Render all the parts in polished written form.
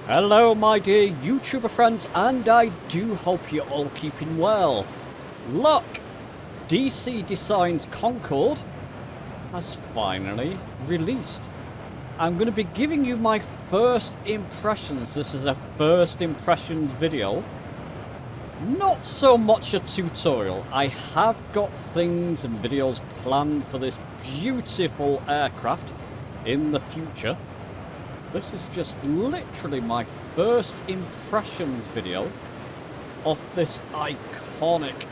Hello my dear YouTuber friends, and I do hope you're all keeping well. Look! DC Design's Concorde has finally released. I'm going to be giving you my first impressions. This is a first impressions video. Not so much a tutorial. I have got things and videos planned for this beautiful aircraft in the future. This is just literally my first impressions video of this iconic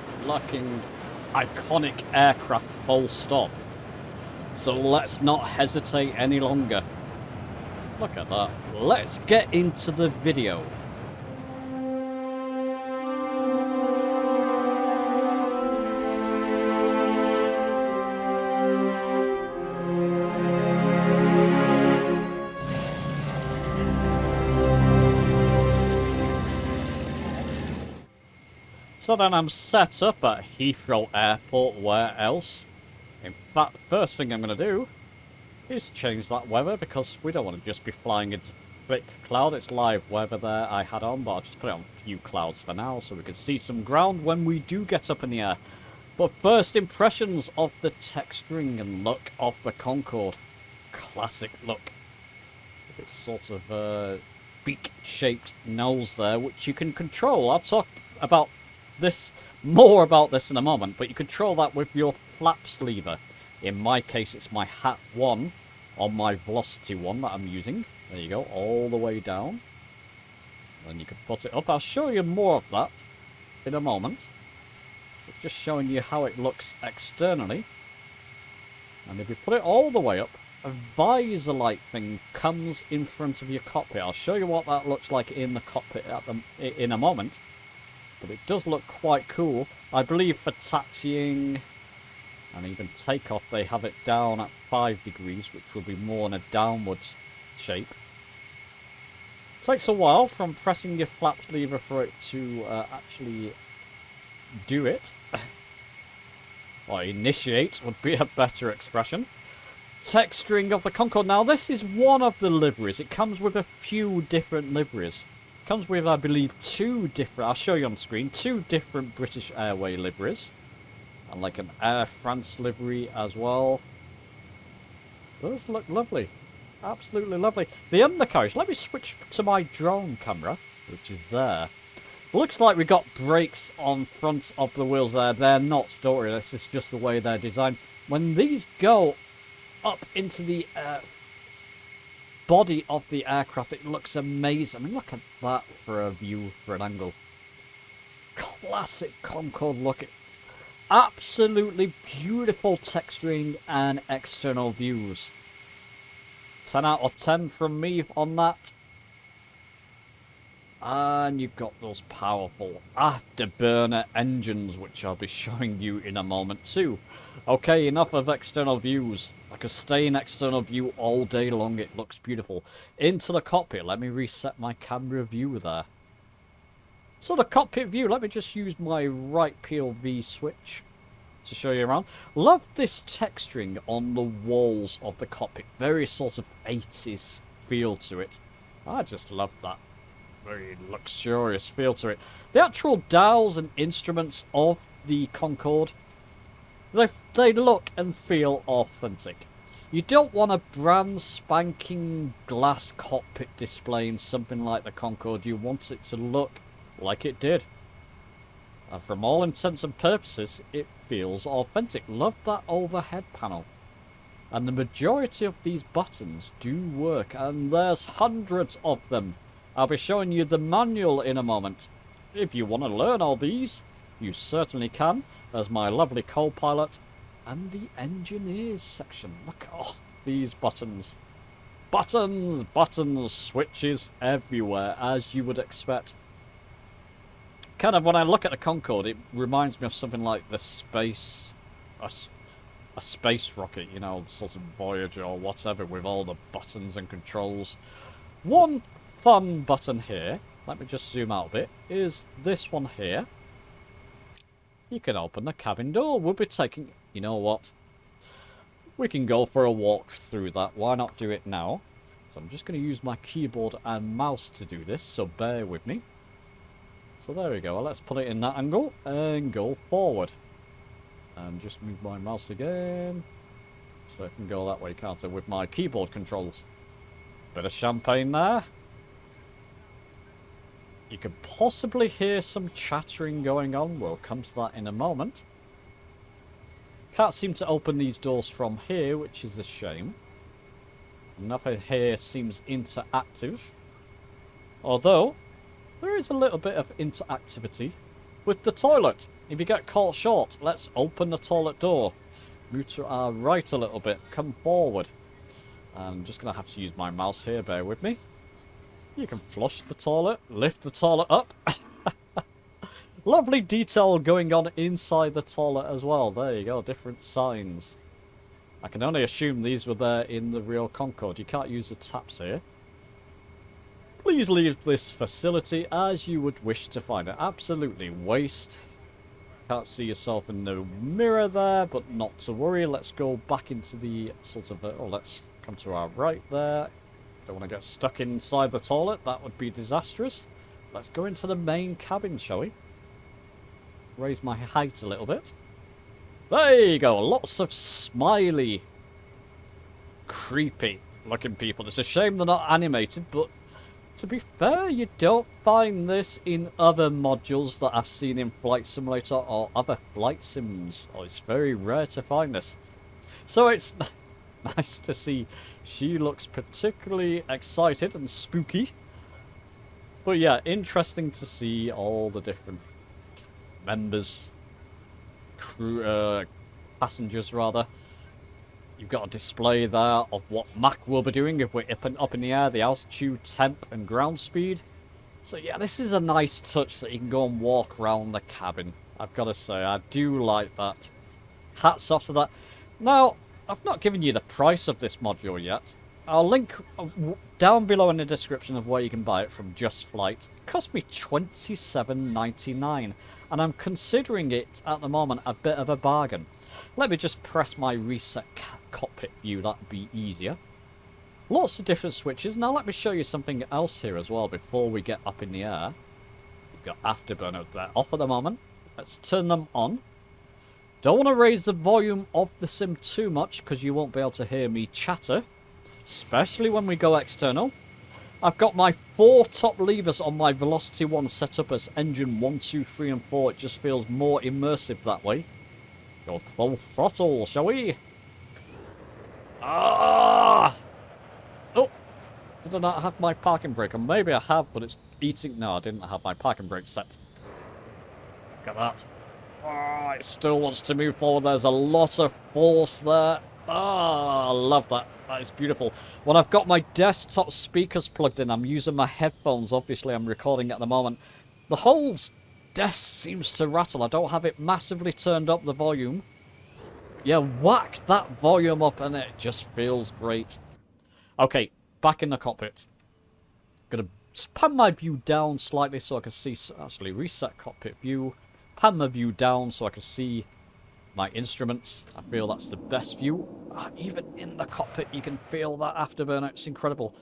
aircraft, full stop. So let's not hesitate any longer. Look at that. Let's get into the video. So then I'm set up at Heathrow Airport. Where else? In fact, the first thing I'm going to do is change that weather, because we don't want to just be flying into thick cloud. It's live weather there I had on, but I'll just put it on a few clouds for now so we can see some ground when we do get up in the air. But first impressions of the texturing and look of the Concorde. Classic look. It's sort of beak-shaped nose there, which you can control. I'll talk about more about this in a moment, but you control that with your flaps lever. In my case, it's my hat 1 on my velocity 1 that I'm using. There you go, all the way down. Then you can put it up. I'll show you more of that in a moment. But just showing you how it looks externally. And if you put it all the way up, a visor-like thing comes in front of your cockpit. I'll show you what that looks like in the cockpit in a moment. But it does look quite cool. I believe for taxiing and even takeoff, they have it down at 5 degrees, which will be more in a downwards shape. Takes a while from pressing your flaps lever for it to actually do it. Or initiate would be a better expression. Texturing of the Concorde. Now this is one of the liveries. It comes with a few different liveries. Comes with, I believe, 2 different, I'll show you on the screen, 2 different British Airways liveries. And like an Air France livery as well. Those look lovely. Absolutely lovely. The undercarriage, let me switch to my drone camera, which is there. Looks like we got brakes on front of the wheels there. They're not story, this is just the way they're designed. When these go up into the body of the aircraft, it looks amazing. I mean, look at that for a view, for an angle. Classic Concorde look. Absolutely beautiful texturing and external views. 10 out of 10 from me on that. And you've got those powerful afterburner engines, which I'll be showing you in a moment too. Okay, enough of external views. I could stay in external view all day long. It looks beautiful. Into the cockpit. Let me reset my camera view there. So the cockpit view, let me just use my right POV switch to show you around. Love this texturing on the walls of the cockpit. Very sort of 80s feel to it. I just love that. Very luxurious feel to it. The actual dials and instruments of the Concorde, they look and feel authentic. You don't want a brand spanking glass cockpit display in something like the Concorde. You want it to look like it did. And from all intents and purposes, it feels authentic. Love that overhead panel. And the majority of these buttons do work, and there's hundreds of them. I'll be showing you the manual in a moment. If you want to learn all these, you certainly can, as my lovely co-pilot. And the engineers section. Look at these buttons. Buttons, buttons, switches everywhere, as you would expect. Kind of, when I look at the Concorde, it reminds me of something like the space... A space rocket, you know, sort of Voyager or whatever, with all the buttons and controls. One fun button here, let me just zoom out a bit, is this one here. You can open the cabin door. We'll be taking... You know what? We can go for a walk through that. Why not do it now? So I'm just going to use my keyboard and mouse to do this, so bear with me. So there we go. Well, let's put it in that angle and go forward. And just move my mouse again. So I can go that way, can't I, with my keyboard controls. Bit of champagne there. You can possibly hear some chattering going on. We'll come to that in a moment. Can't seem to open these doors from here, which is a shame. Nothing here seems interactive. Although, there is a little bit of interactivity with the toilet. If you get caught short, let's open the toilet door. Move to our right a little bit. Come forward. I'm just going to have to use my mouse here. Bear with me. You can flush the toilet. Lift the toilet up. Lovely detail going on inside the toilet as well. There you go. Different signs. I can only assume these were there in the real Concorde. You can't use the taps here. Please leave this facility as you would wish to find it. Absolutely waste. Can't see yourself in the mirror there, but not to worry. Let's go back into the sort of... oh, let's come to our right there. Don't want to get stuck inside the toilet. That would be disastrous. Let's go into the main cabin, shall we? Raise my height a little bit. There you go. Lots of smiley, creepy looking people. It's a shame they're not animated, but to be fair, you don't find this in other modules that I've seen in Flight Simulator or other flight sims. Oh, it's very rare to find this. So it's nice to see. She looks particularly excited and spooky. But yeah, interesting to see all the different members, crew, passengers rather. You've got a display there of what Mach will be doing if we're up in the air, the altitude, temp, and ground speed. So yeah, this is a nice touch that you can go and walk around the cabin. I've got to say, I do like that. Hats off to that. Now, I've not given you the price of this module yet. I'll link down below in the description of where you can buy it from Just Flight. It cost me $27.99, and I'm considering it at the moment a bit of a bargain. Let me just press my reset cockpit view, that'd be easier. Lots of different switches. Now let me show you something else here as well before we get up in the air. You've got afterburner there off at the moment. Let's turn them on. Don't want to raise the volume of the sim too much because you won't be able to hear me chatter. Especially when we go external. I've got my 4 top levers on my Velocity 1 set up as engine 1, 2, 3 and 4. It just feels more immersive that way. Go full throttle, shall we? Ah! Oh! Did I not have my parking brake? Or maybe I have, but it's eating... No, I didn't have my parking brake set. Look at that. Ah, it still wants to move forward. There's a lot of force there. Ah, I love that. That is beautiful. When I've got my desktop speakers plugged in, I'm using my headphones. Obviously, I'm recording at the moment. The whole desk seems to rattle. I don't have it massively turned up, the volume. Yeah, whack that volume up and it just feels great. Okay, back in the cockpit. Gonna pan my view down slightly so I can see... Actually, reset cockpit view. Pan my view down so I can see my instruments. I feel that's the best view. Even in the cockpit, you can feel that afterburner. It's incredible.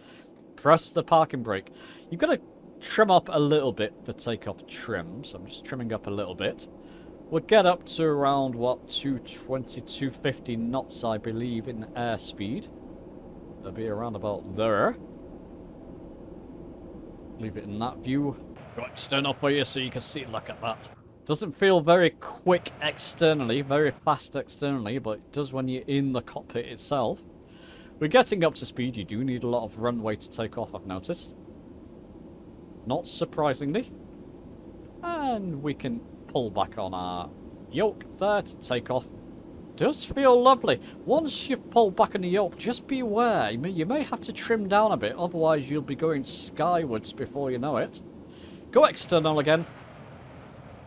Press the parking brake. You've got to trim up a little bit for takeoff trim. So I'm just trimming up a little bit. We'll get up to around, what, 220, 250 knots, I believe, in airspeed. It'll be around about there. Leave it in that view. Go external for you so you can see. Look at that. Doesn't feel very quick externally, very fast externally, but it does when you're in the cockpit itself. We're getting up to speed. You do need a lot of runway to take off, I've noticed. Not surprisingly. And we can pull back on our yoke there to take off. Does feel lovely. Once you've pulled back on the yoke, just beware. You may have to trim down a bit, otherwise you'll be going skywards before you know it. Go external again.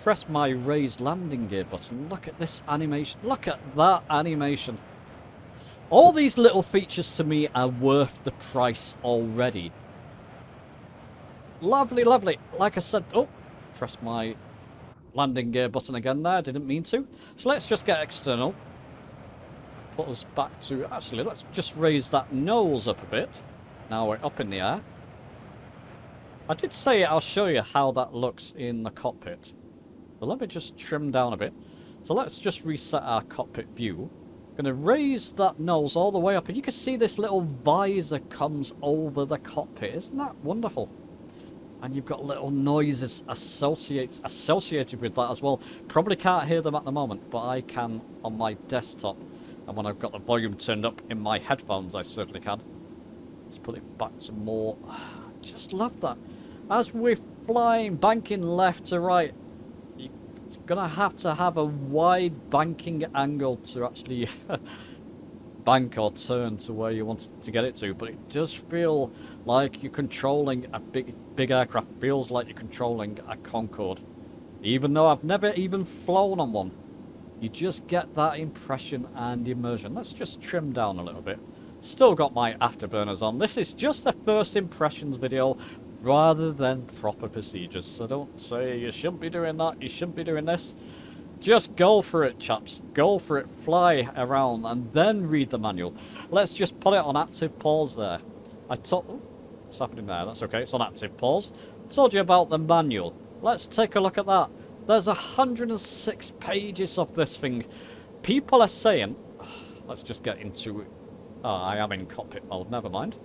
Press my raised landing gear button. Look at this animation. Look at that animation. All these little features to me are worth the price already. Lovely, lovely. Like I said, oh, press my landing gear button again there. Didn't mean to. So let's just get external. Put us back to... Actually, let's just raise that nose up a bit. Now we're up in the air. I did say I'll show you how that looks in the cockpit. So let me just trim down a bit. So let's just reset our cockpit view. Gonna raise that nose all the way up, and you can see this little visor comes over the cockpit. Isn't that wonderful? And you've got little noises associated with that as well. Probably can't hear them at the moment, but I can on my desktop. And when I've got the volume turned up in my headphones, I certainly can. Let's put it back some more. Just love that. As we're flying, banking left to right, it's gonna have to have a wide banking angle to actually bank or turn to where you want to get it to, but it does feel like you're controlling a big aircraft. Feels like you're controlling a Concorde, even though I've never even flown on one. You just get that impression and immersion. Let's just trim down a little bit. Still got my afterburners on. This is just a first impressions video rather than proper procedures, so don't say you shouldn't be doing that, you shouldn't be doing this. Just go for it, chaps. Go for it. Fly around and then read the manual. Let's just put it on active pause there. What's happening there? That's okay. It's on active pause. Told you about the manual. Let's take a look at that. There's 106 pages of this thing. People are saying... Let's just get into it. Oh, I am in cockpit mode. Never mind.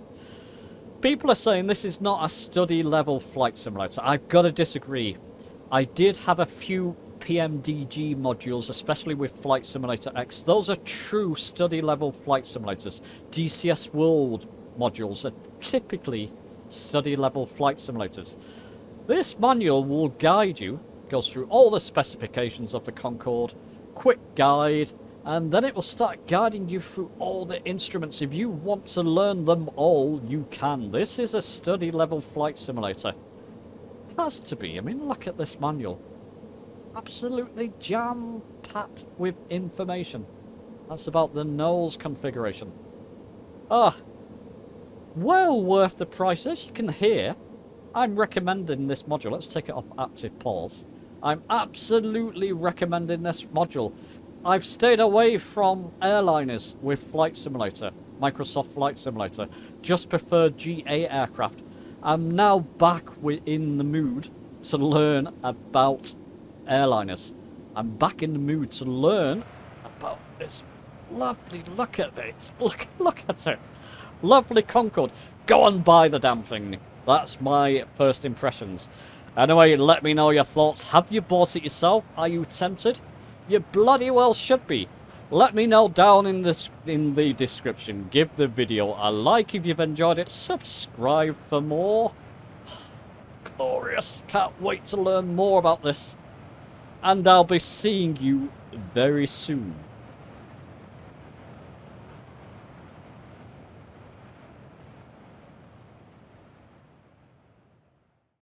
People are saying this is not a study level flight simulator. I've got to disagree. I did have a few PMDG modules, especially with Flight Simulator X. Those are true study level flight simulators. DCS World modules are typically study level flight simulators. This manual will guide you, goes through all the specifications of the Concorde, quick guide, and then it will start guiding you through all the instruments. If you want to learn them all, you can. This is a study level flight simulator. It has to be. I mean, look at this manual. Absolutely jam-packed with information. That's about the nose configuration. Ah, well worth the price. As you can hear, I'm recommending this module. Let's take it off active pause. I'm absolutely recommending this module. I've stayed away from Airliners with Flight Simulator, Microsoft Flight Simulator. Just prefer GA aircraft. I'm now back in the mood to learn about Airliners. I'm back in the mood to learn about this lovely... Look at it. Look at it. Lovely Concorde. Go and buy the damn thing. That's my first impressions. Anyway, let me know your thoughts. Have you bought it yourself? Are you tempted? You bloody well should be. Let me know down in the description. Give the video a like if you've enjoyed it. Subscribe for more. Glorious. Can't wait to learn more about this. And I'll be seeing you very soon.